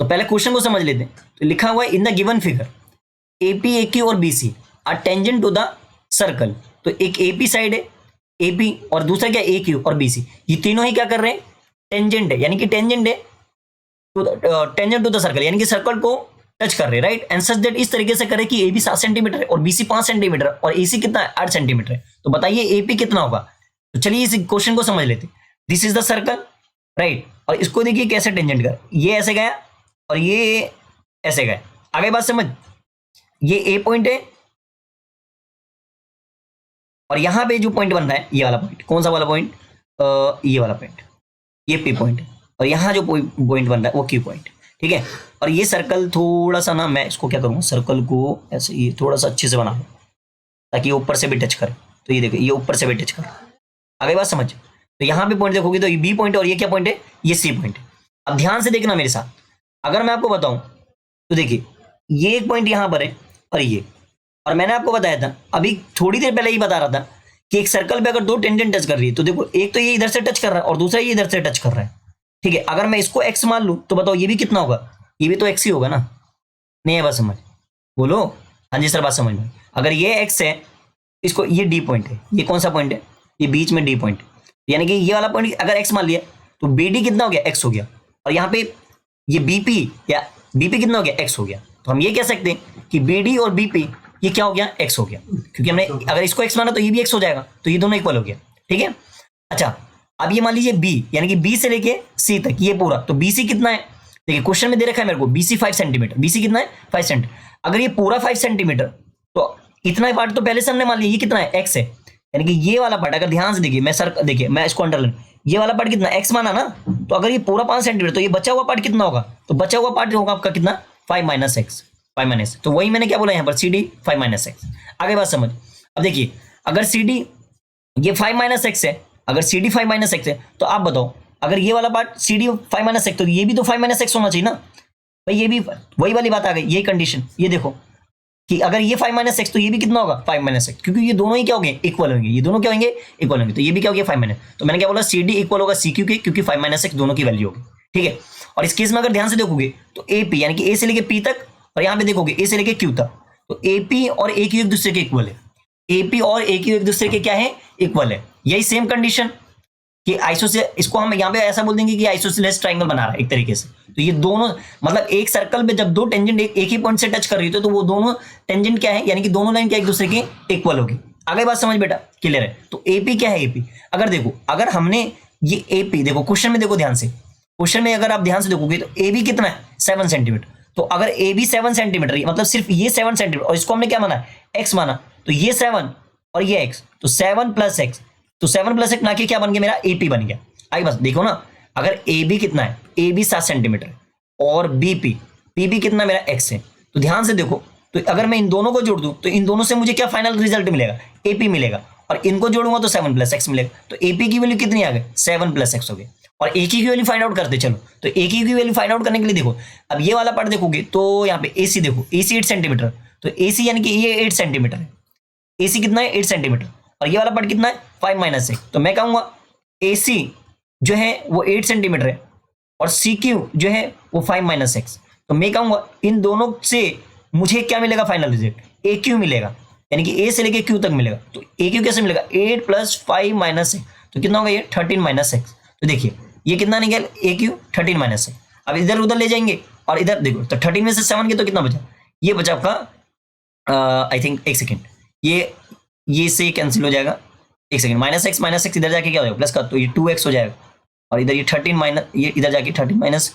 तो पहले क्वेश्चन को समझ लेते हैं। तो लिखा हुआ है in the given figure AP A Q और BC are tangent to the circle. तो एक एपी साइड है, एपी, और दूसरा क्या ए क्यू और बीसी, ये तीनों ही क्या कर रहे हैं टेंजेंट है, यानी कि टेंजेंट है टेंजेंट टू द सर्कल, यानी कि सर्कल को टच कर रहे, राइट, एंड सच दैट इस तरीके से करे कि ए बी 7 सेंटीमीटर है और बीसी 5 सेंटीमीटर और एसी कितना है 8 सेंटीमीटर है। तो बताइए एपी कितना होगा। तो चलिए इस क्वेश्चन को समझ लेते। This is the circle, right, और इसको देखिए कैसे टेंजेंट कर, ये ऐसे गया और ये ऐसे गया। आगे बात समझ, ये ए पॉइंट है और यहां पे जो पॉइंट बन रहा है ये वाला पॉइंट, कौन सा वाला पॉइंट, ये वाला पॉइंट, ये पी पॉइंट है और यहाँ जो पॉइंट बन रहा है वो क्यू पॉइंट, ठीक है। और ये सर्कल थोड़ा सा ना, मैं इसको क्या करूँगा, सर्कल को ऐसे ये थोड़ा सा अच्छे से बना लूँ ताकि ये ऊपर से भी टच करे। तो ये देखो ये ऊपर से भी टच करे। आगे बात समझ। तो यहाँ पे पॉइंट देखोगे तो ये बी पॉइंट और ये क्या पॉइंट है, ये सी पॉइंट है। अब ध्यान से देखना मेरे साथ, अगर मैं आपको बताऊं तो देखिए ये एक पॉइंट यहाँ पर है और ये, और मैंने आपको बताया था अभी थोड़ी देर पहले ही बता रहा था कि एक सर्कल पे अगर दो टेंजेंट टच कर रही है तो देखो एक तो ये इधर से टच कर रहा है और दूसरा ये इधर से टच कर रहा है, ठीक है। अगर मैं इसको एक्स मान लूं तो बताओ ये भी कितना होगा, ये भी तो एक्स ही होगा ना। नहीं है बात समझ, बोलो हाँ जी सर बात समझ में। अगर ये एक्स है, इसको ये डी पॉइंट है, ये कौन सा पॉइंट है, ये बीच में डी पॉइंट, यानी कि ये वाला पॉइंट अगर एक्स मान लिया तो बी डी कितना हो गया, एक्स हो गया। और यहाँ पे ये बीपी या बीपी कितना हो गया, एक्स हो गया। तो हम ये कह सकते हैं कि बी डी और बीपी ये क्या हो गया, एक्स हो गया, क्योंकि हमने अगर इसको एक्स माना तो ये भी एक्स हो जाएगा, तो ये दोनों इक्वल हो गया, ठीक है। अच्छा अब ये मान लीजिए बी, यानी कि बी से लेके सी तक ये पूरा, तो बीसी कितना है, देखिए क्वेश्चन में दे रखा है मेरे को बीसी 5 सेंटीमीटर, बीसी कितना है 5 सेंटीमीटर। अगर ये पूरा 5 सेंटीमीटर तो इतना पार्ट तो पहले से हमने मान लिया ये कितना है, एक्स है, यानी कि ये वाला पार्ट अगर ध्यान से देखिए, मैं सर देखिए मैं इसको अंडरलाइन, ये वाला पार्ट कितना एक्स माना ना, तो अगर ये पूरा 5 सेंटीमीटर तो ये बचा हुआ पार्ट कितना होगा, तो बचा हुआ पार्ट होगा आपका कितना 5 माइनस एक्स, 5 माइनस, तो वही मैंने क्या बोला यहाँ पर सी डी 5 माइनस एक्स। आगे बात समझ। अब देखिए अगर सी डी ये 5 माइनस एक्स है, अगर सी डी 5 माइनस एक्स है तो आप बताओ अगर ये वाला part C D 5 minus x तो ये भी तो 5 माइनस एक्स होना चाहिए ना भाई, ये भी वही वाली बात आ गई, ये कंडीशन। ये देखो कि अगर ये 5 माइनस एक्स तो ये भी कितना होगा 5 माइनस एक्स, क्योंकि ये दोनों ही क्या होंगे इक्वल होंगे, ये दोनों क्या होंगे इक्वल होंगे, तो ये भी क्या हो गया 5 माइनस। तो मैंने क्या बोला सी डी इक्वल होगा सी क्यू के, क्योंकि 5 माइनस एक्स दोनों की वैल्यू होगी, ठीक है। और इस केस में अगर ध्यान से देखोगे तो ए पी यानी कि ए से लेके पी तक, और यहाँ पे देखोगे ए से लेके क्यू तक, तो ए पी और ए क्यू एक दूसरे के इक्वल है, ए पी और ए क्यू एक दूसरे के क्या है इक्वल है। यही सेम कंडीशन कि आइसोसेलेस, इसको हम यहाँ पे ऐसा बोल देंगे कि आइसोसेलेस ट्राइंगल बना रहा है एक तरीके से। तो ये दोनों मतलब एक सर्कल पे जब दो टेंजेंट एक ही पॉइंट से टच कर रही है तो वो दोनों टेंजेंट क्या है, यानी कि दोनों लाइन क्या एक दूसरे के इक्वल होगी। आगे बात समझ बेटा, क्लियर है। तो एपी क्या है, एपी अगर देखो अगर हमने ये एपी देखो क्वेश्चन में देखो ध्यान से, क्वेश्चन में अगर आप ध्यान से देखोगे तो ए बी कितना है 7 सेंटीमीटर। तो अगर ए बी 7 सेंटीमीटर मतलब सिर्फ ये 7 सेंटीमीटर और इसको हमने क्या माना एक्स माना, तो ये 7 और ये एक्स, तो 7 प्लस एक्स, तो 7 प्लस एक्स ना कि क्या बन गया मेरा एपी बन गया। आगे बस देखो ना, अगर ए बी कितना है, ए बी 7 सेंटीमीटर और बीपी पीबी कितना मेरा एक्स है, तो ध्यान से देखो, तो अगर मैं इन दोनों को जोड़ दूं तो इन दोनों से मुझे क्या फाइनल रिजल्ट मिलेगा एपी मिलेगा, और इनको जोड़ूंगा तो 7 प्लस एक्स मिलेगा। तो एपी की वैल्यू कितनी आ गई 7 प्लस एक्स हो गई। और ए की वैल्यू फाइंड आउट करते चलो, तो ए की वैल्यू फाइंड आउट करने के लिए देखो अब ये वाला पार्ट देखोगे तो यहाँ पे एसी देखो, एसी 8 सेंटीमीटर, तो एसी यानी कि ये 8 सेंटीमीटर है, एसी कितना है 8 सेंटीमीटर, और ये वाला पार्ट कितना है 5 माइनस एक्स। तो मैं कहूंगा एसी जो है वो 8 सेंटीमीटर है और सी क्यू जो है वो 5 माइनस एक्स। तो मैं कहूंगा इन दोनों से मुझे क्या मिलेगा फाइनल रिजल्ट, ए क्यू मिलेगा, यानी कि ए से लेके क्यू तक मिलेगा। तो ए क्यू कैसे मिलेगा 8 प्लस 5 माइनस एक्स, तो कितना होगा ये 13 माइनस एक्स। तो देखिए ये कितना निकल ए क्यू 13 माइनस एक्स। अब इधर उधर ले जाएंगे और इधर देखो तो 13 में से 7 के तो कितना बचा, ये बचा आपका आई थिंक एक सेकेंड, ये से कैंसिल हो जाएगा, एक सेकंड, माइनस एक्स इधर जाके क्या हो जाएगा प्लस का, तो ये 2x हो जाएगा, और इधर ये 13 माइनस, ये इधर जाके 13 माइनस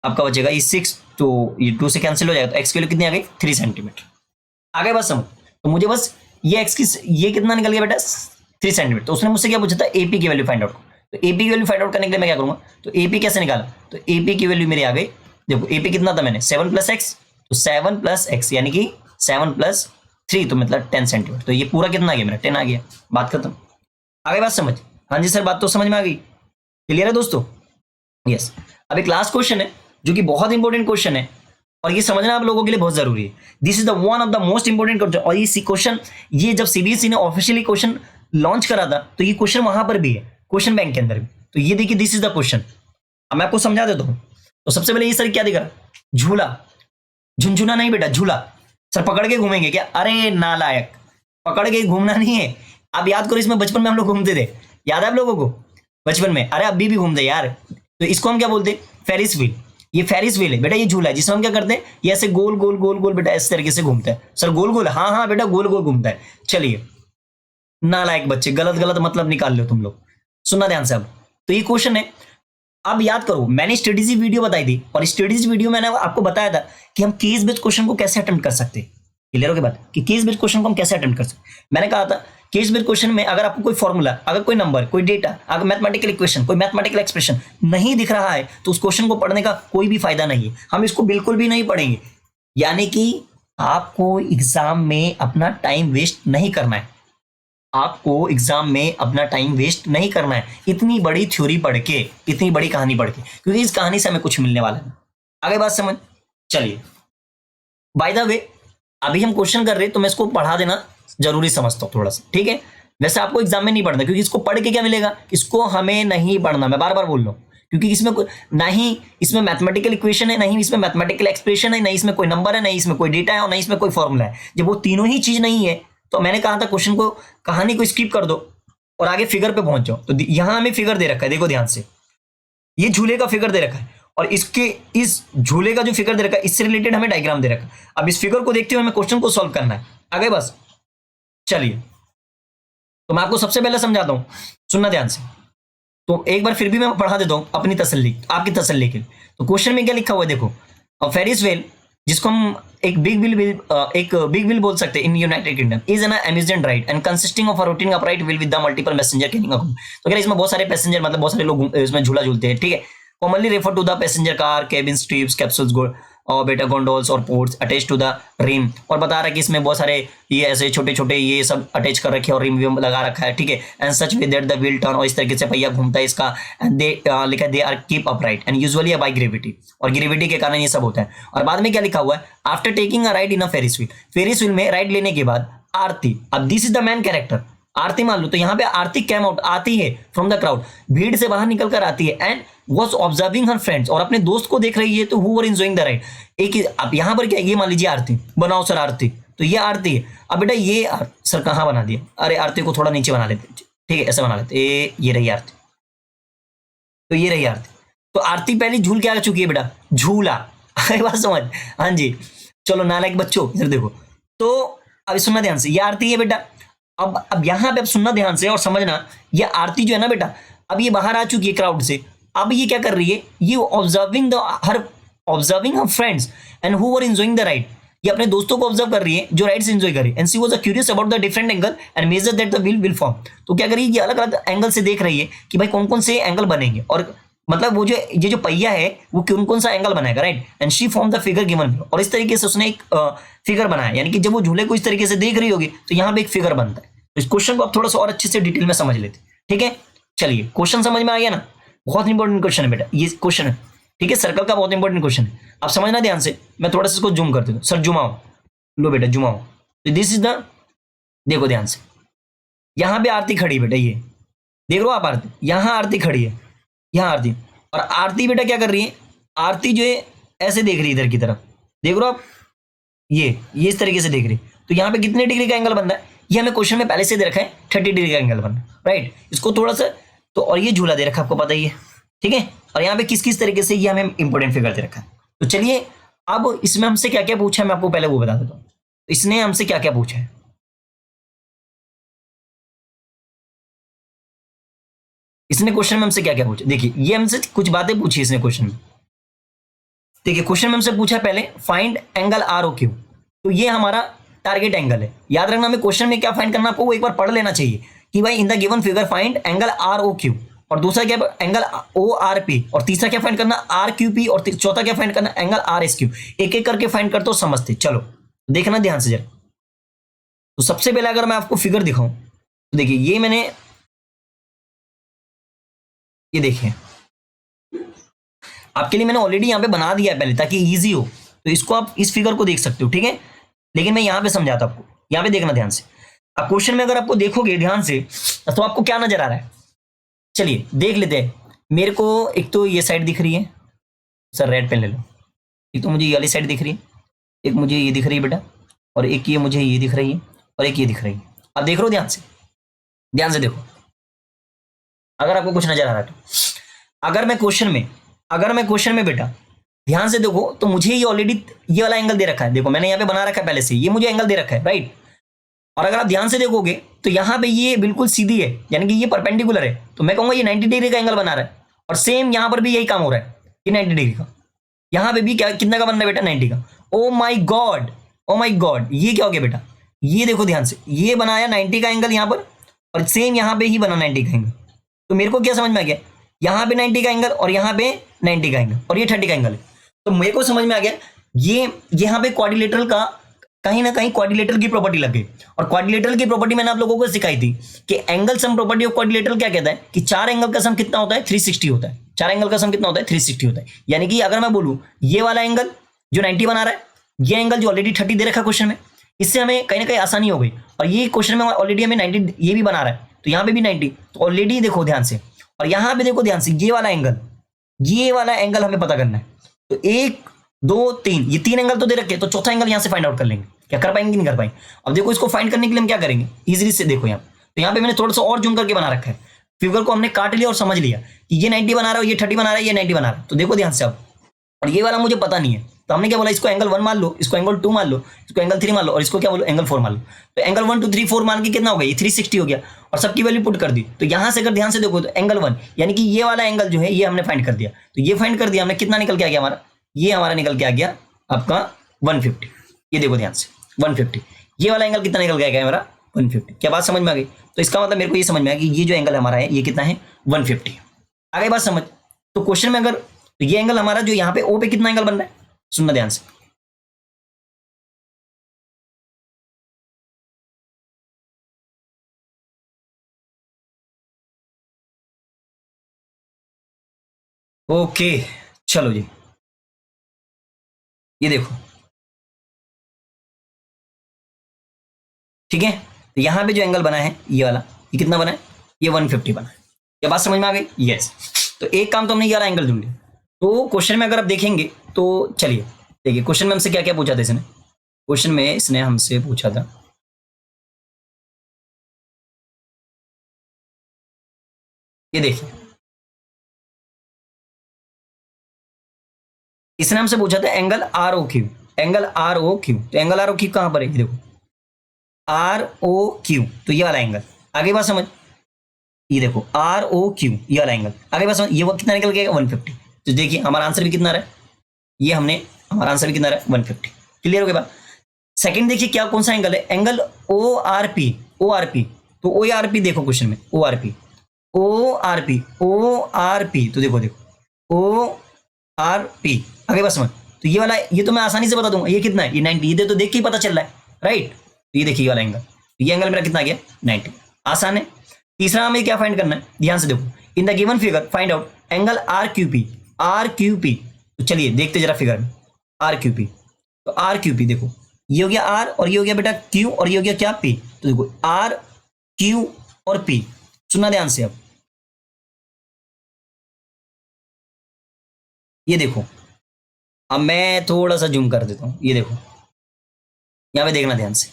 आपका बचेगा ये 6, तो ये 2 से कैंसिल हो जाएगा, तो एक्स की वैल्यू कितनी आ गई 3 सेंटीमीटर। आगे बस समझ, तो मुझे बस ये एक्स की ये कितना निकल गया बेटा 3 सेंटीमीटर। तो उसने मुझसे क्या पूछा था एपी की वैल्यू फाइंड आउट, तो एपी की वैल्यू फाइंड आउट करने के लिए मैं क्या करूंगा, तो एपी कैसे निकाला, तो एपी की वैल्यू मेरी आ गई, देखो एपी कितना था मैंने 7 प्लस एक्स, तो 7 प्लस एक्स यानी कि 7 प्लस 3 तो मतलब 10 सेंटीमीटर, तो ये पूरा कितना आ गया मेरा 10 आ गया, बात खत्म। आगे बात समझ, हाँ जी सर बात तो समझ में आ गई, क्लियर है दोस्तों। यस, अब एक लास्ट क्वेश्चन है जो कि बहुत इंपॉर्टेंट क्वेश्चन है और ये समझना आप लोगों के लिए बहुत जरूरी है। This is the one of the most important question, और ये क्वेश्चन ये जब सीबीएसई ने ऑफिशियली क्वेश्चन लॉन्च करा था तो ये क्वेश्चन वहां पर भी है क्वेश्चन बैंक के अंदर भी। तो ये देखिए दिस इज द क्वेश्चन, अब मैं आपको समझा देता हूं। तो सबसे पहले ये सर क्या दिखा, झूला, झुनझुना नहीं बेटा झूला, सर पकड़ के घूमेंगे क्या, अरे नालायक, पकड़ के घूमना नहीं है। आप याद करो इसमें बचपन में हम लोग घूमते थे, याद है आप लोगों को बचपन में, अरे अभी भी घूमते यार। तो इसको हम क्या बोलते हैं फेरिस व्हील, ये फेरिस व्हील है बेटा, ये झूला है जिसमें हम क्या करते हैं, ये ऐसे गोल गोल गोल गोल बेटा इस तरीके से घूमता है। सर गोल गोल, हाँ हाँ बेटा गोल गोल घूमता है। चलिए नालायक बच्चे, गलत गलत मतलब निकाल लो तुम लोग, सुनना ध्यान से अब। तो ये क्वेश्चन है, अब याद करो मैंने स्ट्रेटेजी वीडियो बताई थी, और स्ट्रेटेजी वीडियो मैंने आपको बताया था कि हम केस बेस्ड क्वेश्चन को कैसे अटेम्प्ट कर सकते हैं। क्लियर हो गई बात कि केस बेस्ड क्वेश्चन को हम कैसे अटेम्प्ट कर सकते हैं। मैंने कहा था केस बेस्ड क्वेश्चन में अगर आपको कोई फॉर्मूला, अगर कोई नंबर, कोई डेटा, अगर मैथमेटिकल इक्वेशन, कोई मैथमेटिकल एक्सप्रेशन नहीं दिख रहा है तो उस क्वेश्चन को पढ़ने का कोई भी फायदा नहीं है, हम इसको बिल्कुल भी नहीं पढ़ेंगे। यानी कि आपको एग्जाम में अपना टाइम वेस्ट नहीं करना है, आपको एग्जाम में अपना टाइम वेस्ट नहीं करना है इतनी बड़ी थ्योरी पढ़ के, इतनी बड़ी कहानी पढ़ के, क्योंकि इस कहानी से हमें कुछ मिलने वाला है। आगे बात समझ। चलिए बाय द वे अभी हम क्वेश्चन कर रहे हैं तो मैं इसको पढ़ा देना जरूरी समझता हूँ थोड़ा सा, ठीक है। वैसे आपको एग्जाम में नहीं पढ़ना, क्योंकि इसको पढ़ के क्या मिलेगा, इसको हमें नहीं पढ़ना, मैं बार बार बोल रहा हूँ, क्योंकि इसमें ना ही इसमें मैथमेटिकल इक्वेशन है, नहीं इसमें मैथमेटिकल एक्सप्रेशन है, नहीं इसमें कोई नंबर है, नहीं इसमें कोई डेटा है, और नहीं इसमें कोई फॉर्मूला है। जब वो तीनों ही चीज नहीं है तो मैंने कहा था क्वेश्चन को, कहानी को स्किप कर दो और आगे फिगर पे पहुंच जाओ। तो यहां हमें फिगर दे रखा है, देखो ध्यान से, ये झूले का फिगर दे रखा है, और इसके इस झूले का जो फिगर दे रखा है इससे रिलेटेड हमें डायग्राम दे रखा है। अब इस फिगर को देखते हुए हमें क्वेश्चन को सॉल्व करना है। आगे बस चलिए, तो मैं आपको सबसे पहले समझाता हूं, सुनना ध्यान से। तो एक बार फिर भी मैं पढ़ा देता हूं अपनी तसल्ली, आपकी तसल्ली के लिए। तो क्वेश्चन में क्या लिखा हुआ है देखो, फेरिस व्हील, जिसको हम एक बिग व्हील बोल सकते हैं in United kingdom, is an amusement ride and consisting of a rotating upright wheel with the multiple passenger carrying a crew. तो क्या इसमें बहुत सारे पैसेंजर, मतलब बहुत सारे लोग इसमें झूला झूलते हैं, ठीक है। Commonly refer to the passenger car, cabin, strips, capsules और बेटा गोंडोल्स और pods attach to the rim. और बता रहा है कि इसमें बहुत सारे ये ऐसे छोटे छोटे ये सब अटैच कर रखे हैं और रिम विम लगा रखा है, ठीक है। And such with that the wheel turn, और इस तरीके से पहिया घूमता है इसका। एंड दे लिखा है they are keep upright and usually by gravity, और ग्रेविटी के कारण ये सब होता है। और बाद में क्या लिखा हुआ है, after taking a ride in a Ferris wheel, Ferris wheel में राइड लेने के बाद आरती, अब this is the main character, Aarti मान लो, तो यहाँ पे आरती कैम आउट, आती है फ्रॉम द क्राउड, भीड़ से बाहर निकल कर आती है, and was observing her friends, और अपने दोस्त को देख रही है, तो who were enjoying the ride. एक अब यहाँ पर क्या, ये मान लीजिए आरती, बनाओ सर आरती, तो ये आरती है। अब बेटा ये सर कहाँ बना दिया, अरे आरती को थोड़ा नीचे बना लेते, ठीक है, ऐसे बना लेते, ये रही आरती, तो ये रही आरती। तो आरती पहले झूल के आ चुकी है बेटा, झूला बात समझ, हाँ जी। चलो नालायक बच्चों इधर देखो, तो अब सुनना ध्यान से, ये आरती है बेटा। अब यहाँ पे अब सुनना ध्यान से और समझना, ये आरती जो है ना बेटा, अब ये बाहर आ चुकी है क्राउड से, अब ये क्या कर रही है, ये observing her friends and who were enjoying the ride, ये अपने दोस्तों को ऑब्जर्व कर रही है जो राइड्स एंजॉय कर रही है। And she was curious about the different angle and measure that the wheel will form. तो क्या करिए, ये अलग अलग एंगल से देख रही है कि भाई कौन कौन से एंगल बनेंगे, और मतलब वो जो ये जो पहिया है वो कौन कौन सा एंगल बनाएगा, right. And she form the figure given, और इस तरीके से उसने एक फिगर बनाया, यानी कि जब वो झूले को इस तरीके से देख रही होगी तो यहाँ पे एक फिगर बनता है। तो इस क्वेश्चन को आप थोड़ा सा और अच्छे से डिटेल में समझ लेते, ठीक है। चलिए क्वेश्चन समझ में आ गया ना, बहुत इंपॉर्टेंट क्वेश्चन है बेटा ये क्वेश्चन है, ठीक है, सर्कल का बहुत इंपॉर्टेंट क्वेश्चन है। आप समझना ध्यान से, मैं थोड़ा सा इसको जूम कर देता हूं, सर जुमाओ, लो बेटा जुमाओ। तो दिस इज द, देखो ध्यान से, यहां पे आरती खड़ी बेटा, ये देख लो आप आरती, यहां आरती खड़ी है, यहां आरती, और आरती बेटा क्या कर रही है, आरती जो है ऐसे देख रही है इधर की तरफ, देख लो आप, ये इस तरीके से देख रही। तो यहाँ पे कितने डिग्री का एंगल बन रहा है, ये हमें क्वेश्चन में पहले से दे रखा है, 30 डिग्री का एंगल बन रहा है, राइट। इसको थोड़ा सा, तो और ये झूला दे रखा है आपको पता ही है, ठीक है। और यहाँ पे किस किस तरीके से ये हमें इंपॉर्टेंट फिगर दे रखा है। तो चलिए अब इसमें हमसे क्या क्या पूछा है मैं आपको पहले वो बता देता हूँ। तो इसने हमसे क्या क्या पूछा है, इसने क्वेश्चन में हमसे क्या क्या पूछा, देखिए ये हमसे कुछ बातें पूछी इसने क्वेश्चन में। देखिए क्वेश्चन में हमसे पूछा पहले find angle R O Q, तो ये हमारा टारगेट एंगल है। याद रखना हमें क्वेश्चन में क्या फाइंड करना, आपको वो एक बार पढ़ लेना चाहिए कि भाई in the given figure find angle R O Q, और दूसरा क्या एंगल ओ आर पी, और तीसरा क्या फाइंड करना आर क्यू पी, और चौथा क्या फाइंड करना एंगल आर एस क्यू। एक एक करके फाइंड करते हो समझते, चलो देखना ध्यान से जरा। तो सबसे पहले अगर मैं आपको फिगर दिखाऊं तो देखिए ये मैंने, ये देखिए आपके लिए मैंने ऑलरेडी यहाँ पे बना दिया है पहले ताकि इजी हो, तो इसको आप इस फिगर को देख सकते हो, ठीक है। लेकिन मैं यहाँ पे समझाता आपको, यहाँ पे देखना ध्यान से। अब क्वेश्चन में अगर आपको देखोगे ध्यान से तो आपको क्या नजर आ रहा है, चलिए देख लेते हैं। मेरे को एक तो ये साइड दिख रही है, सर रेड पेन ले लो, एक तो मुझे ये वाली साइड दिख रही है, एक मुझे ये दिख रही है बेटा, और एक ये मुझे ये दिख रही है, और एक ये दिख रही है। अब देख लो ध्यान से, ध्यान से देखो, अगर आपको कुछ नजर आ रहा है तो। अगर मैं क्वेश्चन में बेटा ध्यान से देखो तो मुझे ये ऑलरेडी ये वाला एंगल दे रखा है, देखो मैंने यहाँ पे बना रखा है पहले से, ये मुझे एंगल दे रखा है, राइट। और अगर आप ध्यान से देखोगे तो यहाँ पे ये बिल्कुल सीधी है, यानी कि ये परपेंडिकुलर है, तो मैं कहूंगा ये 90 डिग्री का एंगल बना रहा है। और सेम यहाँ पर भी यही काम हो रहा है कि 90 डिग्री का, यहाँ पे भी क्या कितना का बन रहा है बेटा, 90 का। ओ माई गॉड, ओ माई गॉड, ये क्या हो गया बेटा, ये देखो ध्यान से, ये बनाया 90 का एंगल यहाँ पर, और सेम यहाँ पे ही बना 90 का एंगल। तो मेरे को क्या समझ में आ गया, यहाँ पे 90 का एंगल और यहाँ पे 90 का एंगल, और ये 30 का एंगल है। तो मेरे को समझ में आ गया ये यहाँ पे क्वाड्रिलेटरल का कहीं ना कहीं क्वाड्रिलेटरल की प्रॉपर्टी लग गई। और क्वाड्रिलेटरल की प्रॉपर्टी मैंने आप लोगों को सिखाई थी कि angle sum property of quadrilateral क्या कहता है कि चार एंगल का सम कितना होता है, 360 होता है। चार एंगल का सम कितना होता है, 360 होता है। यानी कि अगर मैं बोलूं ये वाला एंगल जो 90 बना रहा है, ये एंगल जो ऑलरेडी 30 दे रखा है क्वेश्चन में, इससे हमें कहीं ना कहीं आसानी हो गई। और ये क्वेश्चन में ऑलरेडी हमें 90 ये भी बना रहा है, तो यहाँ पे भी 90, तो ऑलरेडी देखो ध्यान से। और यहाँ पे देखो ध्यान से, ये वाला एंगल हमें पता करना है। तो 1 2 3, ये 3 एंगल तो दे रखे, तो चौथा एंगल यहाँ से फाइंड आउट कर लेंगे। क्या कर पाएंगे, नहीं कर पाएंगे। अब देखो इसको फाइंड करने के लिए हम क्या करेंगे, इजीली से देखो यहाँ, तो यहाँ पे मैंने थोड़ा सा और जूम करके बना रखा है, फिगर को हमने काट लिया और समझ लिया कि ये 90 बना रहा है, ये 30 बना रहा है, ये 90 बना रहा है। तो देखो ध्यान से अब, और ये वाला मुझे पता नहीं है, तो हमने क्या बोला, इसको एंगल 1 मान लो, इसको एंगल 2 मान लो, इसको एंगल 3 मान लो, और इसको क्या बोलो, एंगल 4 मान लो। तो एंगल 1 2 3 4 मान के कितना हो गया, ये 360 हो गया, और सबकी वैल्यू पुट कर दी। तो यहाँ से अगर ध्यान से देखो तो एंगल 1 यानी कि ये वाला एंगल जो है ये हमने फाइंड कर दिया। तो ये फाइंड कर दिया हमने, कितना निकल के आ गया हमारा, ये हमारा निकल के आ गया आपका 150। ये देखो ध्यान से 150, ये वाला एंगल कितना निकल के आ गया हमारा, 150। क्या बात समझ में आ गई। तो इसका मतलब मेरे को ये समझ में आ गया कि ये जो एंगल हमारा है ये कितना है, 150। आ गई बात समझ। तो क्वेश्चन में अगर, तो ये एंगल हमारा जो यहाँ पे ओ पे कितना एंगल बन रहा है, सुनना ध्यान से। ओके चलो जी, ये देखो ठीक है, तो यहां पे जो एंगल बना है ये वाला, ये कितना बना है, ये 150 बना है। क्या बात समझ में आ गई, यस। तो एक काम तो हमने ये वाला एंगल ढूंढ लिया। तो क्वेश्चन में अगर आप देखेंगे तो चलिए देखिए, क्वेश्चन में हमसे क्या क्या पूछा था इसने, क्वेश्चन में इसने हमसे पूछा था, ये देखिए इसने हमसे पूछा था angle R O Q, angle R O Q. तो एंगल आर ओ क्यू कहां पर है, ये देखो आर ओ क्यू, तो ये वाला एंगल। आगे बात समझ, ये देखो आर ओ क्यू, ये वाला एंगल। आगे बात समझ, ये वो कितना निकल गया, 150। तो देखिए हमारा आंसर भी कितना रहा है, ये हमने, हमारा आंसर भी कितना रहा है, 150। क्लियर हो गया बात। सेकंड देखिए क्या कौन सा एंगल है, angle O R P, O R P. तो ओ आर पी देखो क्वेश्चन में, O R P, O R P, O R P, तो देखो देखो ओ आर पी। आगे बस समझ, तो ये वाला, ये तो मैं आसानी से बता दूंगा ये कितना है, ये 90। ये तो देख के ही पता चल रहा है, राइट। तो ये देखिए ये वाला एंगल, ये एंगल मेरा कितना आ गया, 90। आसान है। तीसरा हमें क्या फाइंड करना है, ध्यान से देखो, in the given figure find out angle R Q P, R Q P. तो चलिए देखते जरा फिगर में, आर क्यू पी। तो आर क्यू पी देखो, ये हो गया आर, और ये हो गया बेटा क्यू, और ये हो गया क्या, पी। तो देखो आर क्यू और पी, सुनना ध्यान से। अब ये देखो, अब मैं थोड़ा सा जूम कर देता हूं, ये देखो यहाँ पे देखना ध्यान से,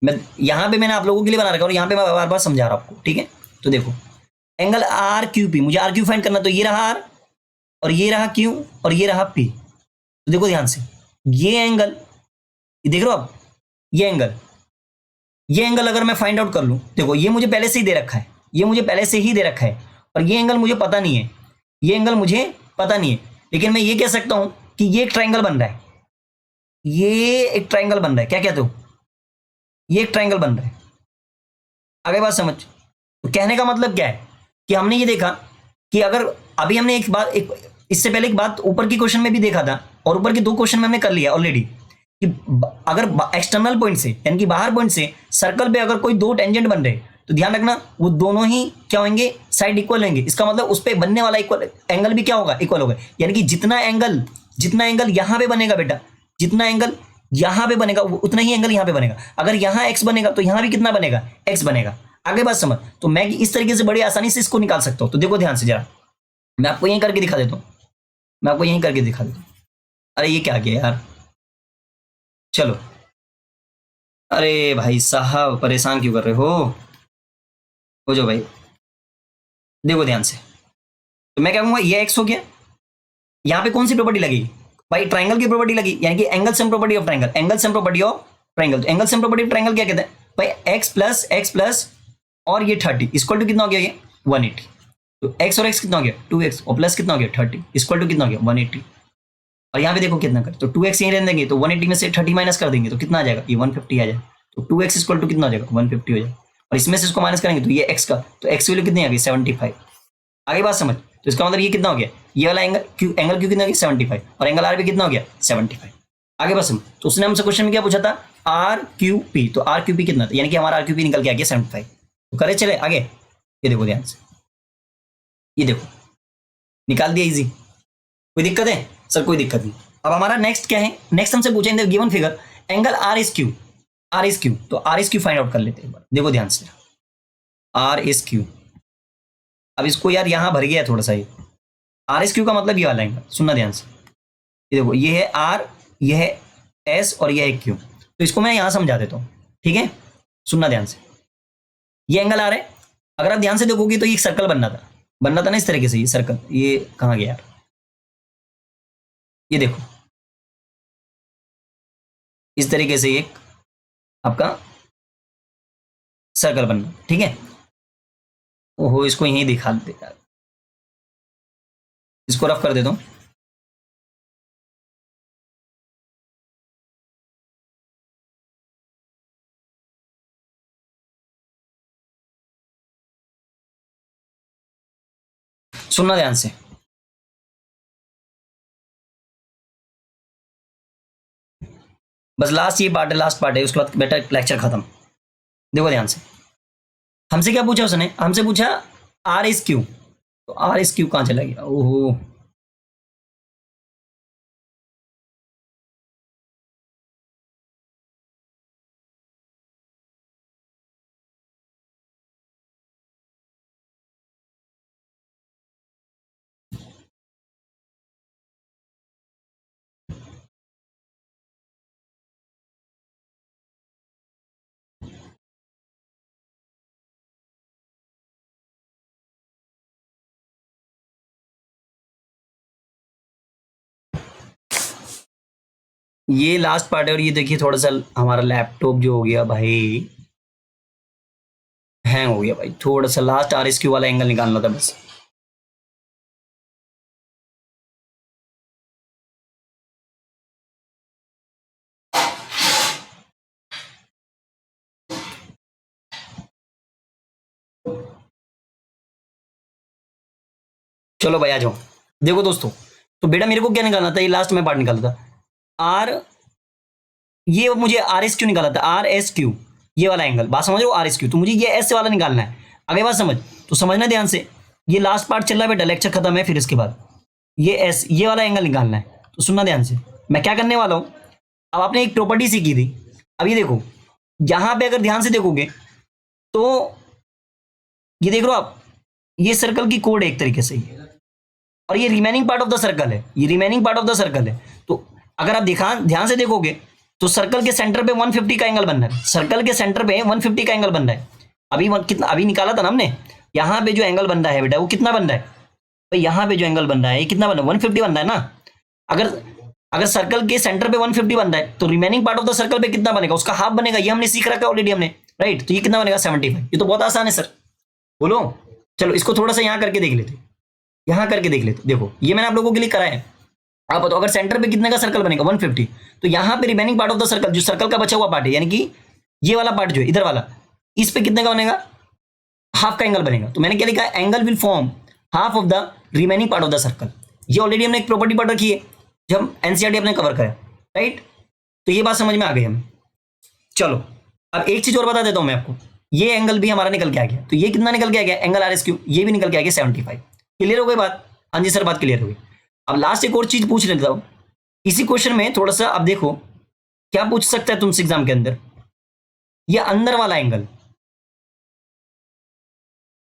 मैं यहाँ पे मैंने आप लोगों के लिए बना रखा और यहाँ पे मैं बार बार समझा रहा हूं आपको, ठीक है। तो देखो एंगल आर क्यू पी, मुझे आर क्यू फाइंड करना, तो ये रहा आर, और ये रहा क्यू, और ये रहा पी। तो देखो ध्यान से, ये एंगल, ये देख रहे हो आप, ये एंगल अगर मैं फाइंड आउट कर लूं, देखो ये मुझे पहले से ही दे रखा है, ये मुझे पहले से ही दे रखा है, और ये एंगल मुझे पता नहीं है, ये एंगल मुझे पता नहीं है, लेकिन मैं ये कह सकता हूं कि ये एक ट्राइंगल बन रहा है, ये एक ट्राइंगल बन रहा है। क्या कहते हो, ये एक ट्राइंगल बन रहा है। आगे बात समझ। तो कहने का मतलब क्या है कि हमने ये देखा कि अगर अभी हमने एक बात, एक इससे पहले एक बात ऊपर की क्वेश्चन में भी देखा था, और ऊपर के 2 क्वेश्चन में हमने कर लिया ऑलरेडी, कि अगर एक्सटर्नल पॉइंट से यानी कि बाहर पॉइंट से सर्कल पे अगर कोई 2 टेंजेंट बन रहे, तो ध्यान रखना वो दोनों ही क्या होंगे, साइड इक्वल होंगे। इसका मतलब उस पर बनने वाला इक्वल एंगल भी क्या होगा, इक्वल होगा। यानी कि जितना एंगल यहां पे बनेगा बेटा, जितना एंगल यहां पे बनेगा उतना ही एंगल यहां पे बनेगा। अगर यहां एक्स बनेगा तो यहां भी कितना बनेगा, एक्स बनेगा। आगे बात समझ। तो मैं इस तरीके से बड़ी आसानी से इसको निकाल सकता हूं। तो देखो ध्यान से जरा, मैं आपको यहीं करके दिखा देता हूं, मैं आपको यहीं करके दिखा देता हूं। अरे ये क्या किया यार, चलो, अरे भाई साहब परेशान क्यों कर रहे हो जाओ भाई। देखो ध्यान से, तो मैं क्या कहूंगा, ये एक्स हो गया, यहां पे कौन सी प्रॉपर्टी लगेगी, भाई ट्राइंगल की प्रॉपर्टी लगी, यानी कि angle sum property of triangle, angle sum property of triangle. तो angle sum property of triangle क्या कहते हैं भाई, x प्लस और ये 30 इक्वल टू कितना हो गया, ये 180। तो x और x कितना हो गया 2x, और प्लस कितना हो गया 30 इक्वल टू कितना हो गया 180। और यहाँ पे देखो कितना कर, तो 2x यहीं रहने देंगे, तो 180 में से 30 माइनस कर देंगे तो कितना आ जाएगा, ये 150 आ जाएगा। तो 2x इक्वल टू कितना हो जाएगा 150 हो जाएगा, और इसमें से इसको माइनस करेंगे तो ये x का, तो x वैल्यू कितनी आ गई 75। आगे बात समझ, तो इसका मतलब ये कितना हो गया, ये वाला एंगल क्यू, एंगल क्यू कितना हो गया 75, और एंगल आर भी कितना हो गया 75। आगे बात समझ, तो उसने हमसे क्वेश्चन में क्या पूछा था, आर क्यू पी, तो आर क्यू पी कितना था, यानी कि हमारा आर क्यू पी निकल के आ गया 75। तो करे चले आगे, ये देखो ध्यान से, ये देखो निकाल दिया इजी। कोई दिक्कत है सर, कोई दिक्कत नहीं। अब हमारा नेक्स्ट क्या है, नेक्स्ट हमसे पूछा in the given figure angle R is Q, R is Q, तो R is Q find out कर लेते हैं। देखो ध्यान से, आर इज क्यू, अब इसको यार यहां भर गया थोड़ा सा, ये आर एस क्यू का मतलब ये वाला एंगल, सुनना ध्यान से, ये देखो ये है आर, ये है एस और ये है क्यू। तो इसको मैं यहां समझा देता हूं, ठीक है, सुनना ध्यान से। ये एंगल आर है, अगर आप ध्यान से देखोगे तो ये सर्कल बनना था ना इस तरीके से, ये सर्कल, ये कहां गया यार, ये देखो इस तरीके से एक आपका सर्कल बनना, ठीक है। ओहो, इसको यहीं दिखा देते यार, इसको रफ कर देता हूं। सुनना ध्यान से, बस लास्ट ये पार्ट है, लास्ट पार्ट है, उसके बाद बेटा लेक्चर खत्म। देखो ध्यान से, हमसे क्या पूछा उसने, हमसे पूछा आर इज क्यू, तो आर इज क्यू कहां चला गया, ओहो, ये लास्ट पार्ट है। और ये देखिए थोड़ा सा हमारा लैपटॉप जो हो गया भाई, हैंग हो गया भाई, थोड़ा सा लास्ट आर एस क्यू वाला एंगल निकालना था बस। चलो भाई आ जाओ। देखो दोस्तों, तो बेटा मेरे को क्या निकालना था, ये लास्ट में पार्ट निकाला था, आर, ये मुझे आर एस क्यू निकाला था, आर एस क्यू, ये वाला एंगल, बात समझ रहे हो, आर एस क्यू, तो मुझे ये एस वाला निकालना है। आगे बात समझ, तो समझना ध्यान से, ये लास्ट पार्ट चल रहा है बेटा, लेक्चर खत्म है, फिर इसके बाद ये एस, ये वाला एंगल निकालना है। तो सुनना ध्यान से, मैं क्या करने वाला हूं, अब आपने एक प्रॉपर्टी सीखी थी, अब ये देखो यहां पे अगर ध्यान से देखोगे तो ये देख रहे हो आप, ये सर्कल की कोड है एक तरीके से, और ये remaining part of the circle है, ये remaining part of the circle है। तो अगर आप ध्यान से देखोगे तो सर्कल के सेंटर पे 150 का एंगल बन रहा है, सर्कल के सेंटर पे 150 का एंगल बन रहा है। अभी कितना अभी निकाला था ना हमने, यहाँ पे जो एंगल बन रहा है बेटा वो कितना बन रहा है, तो यहाँ पे जो एंगल बन रहा है ये कितना बन रहा है, 150 बन रहा है ना। अगर अगर सर्कल के सेंटर पे 150 बन रहा है तो remaining part of the circle पे कितना बनेगा, उसका हाफ बनेगा, ये हमने सीख रखा है ऑलरेडी हमने, राइट। तो ये कितना बनेगा 75। ये तो बहुत आसान है सर, बोलो। चलो इसको थोड़ा सा यहाँ करके देख लेते, यहाँ करके देख लेते। देखो ये मैंने आप लोगों के लिए करा है, आप बताओ अगर सेंटर पे कितने का सर्कल बनेगा 150, तो यहाँ पे remaining part of the circle, जो सर्कल का बचा हुआ पार्ट है, यानी कि ये वाला पार्ट जो है इधर वाला, इस पे कितने का बनेगा, हाफ का एंगल बनेगा। तो मैंने क्या लिखा है, angle will form half of the remaining part of the circle. ये ऑलरेडी हमने एक प्रॉपर्टी पढ़ रखी है जब एनसीईआरटी अपने कवर करा, राइट। तो ये बात समझ में आ गई हमें। चलो अब एक चीज और बता देता हूं मैं आपको, ये एंगल भी हमारा निकल के आ गया, तो ये कितना निकल के आ गया, एंगल आर एस क्यू, ये भी निकल के आ गया 75। क्लियर हो गई बात, हाँ जी सर बात क्लियर हो गई। अब लास्ट एक और चीज पूछ लेता हूं इसी क्वेश्चन में, थोड़ा सा अब देखो क्या पूछ सकता है तुमसे एग्जाम के अंदर, ये अंदर वाला एंगल,